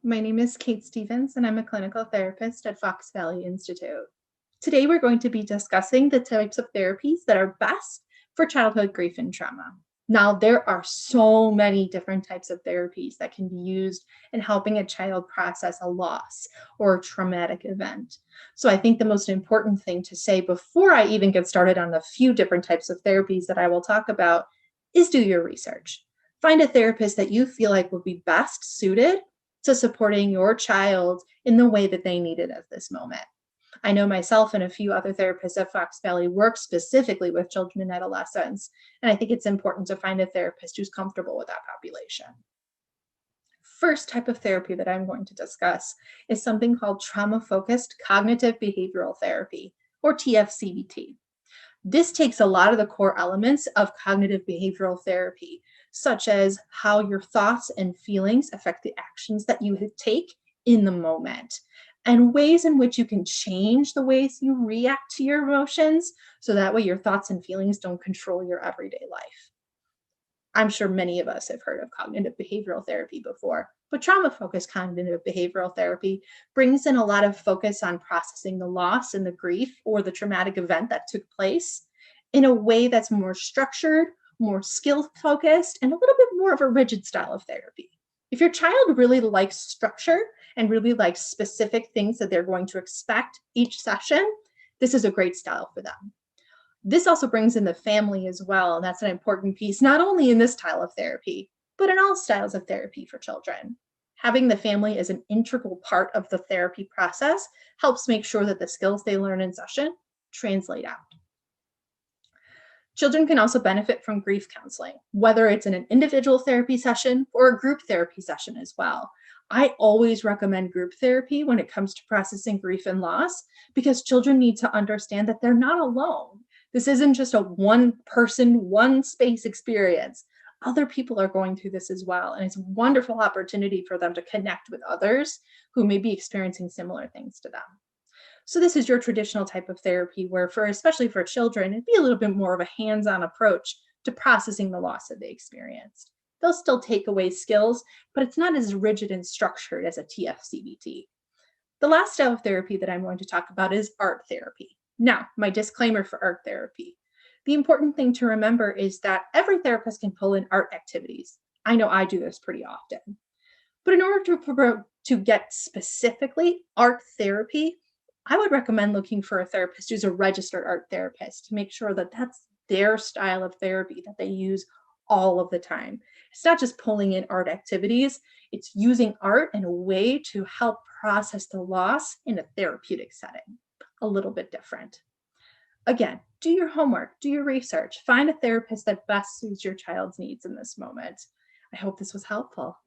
My name is Kate Stevens, and I'm a clinical therapist at FVInstitute. Today, we're going to be discussing the types of therapies that are best for childhood grief and trauma. Now, there are so many different types of therapies that can be used in helping a child process a loss or a traumatic event. So, I think the most important thing to say before I even get started on the few different types of therapies that I will talk about is do your research. Find a therapist that you feel like will be best suited to supporting your child in the way that they need it at this moment. I know myself and a few other therapists at Fox Valley work specifically with children and adolescents, and I think it's important to find a therapist who's comfortable with that population. First type of therapy that I'm going to discuss is something called trauma-focused cognitive behavioral therapy, or TFCBT. This takes a lot of the core elements of cognitive behavioral therapy, such as how your thoughts and feelings affect the actions that you take in the moment, and ways in which you can change the ways you react to your emotions, so that way your thoughts and feelings don't control your everyday life. I'm sure many of us have heard of cognitive behavioral therapy before, but trauma-focused cognitive behavioral therapy brings in a lot of focus on processing the loss and the grief or the traumatic event that took place in a way that's more structured, more skill-focused, and a little bit more of a rigid style of therapy. If your child really likes structure and really likes specific things that they're going to expect each session, this is a great style for them. This also brings in the family as well, and that's an important piece, not only in this style of therapy, but in all styles of therapy for children. Having the family as an integral part of the therapy process helps make sure that the skills they learn in session translate out. Children can also benefit from grief counseling, whether it's in an individual therapy session or a group therapy session as well. I always recommend group therapy when it comes to processing grief and loss, because children need to understand that they're not alone. This isn't just a one person, one space experience. Other people are going through this as well, and it's a wonderful opportunity for them to connect with others who may be experiencing similar things to them. So this is your traditional type of therapy where, especially for children, it'd be a little bit more of a hands-on approach to processing the loss that they experienced. They'll still take away skills, but it's not as rigid and structured as a TFCBT. The last style of therapy that I'm going to talk about is art therapy. Now, my disclaimer for art therapy. The important thing to remember is that every therapist can pull in art activities. I know I do this pretty often. But in order to get specifically art therapy, I would recommend looking for a therapist who's a registered art therapist to make sure that that's their style of therapy that they use all of the time. It's not just pulling in art activities, it's using art in a way to help process the loss in a therapeutic setting. A little bit different. Again, do your homework, do your research, find a therapist that best suits your child's needs in this moment. I hope this was helpful.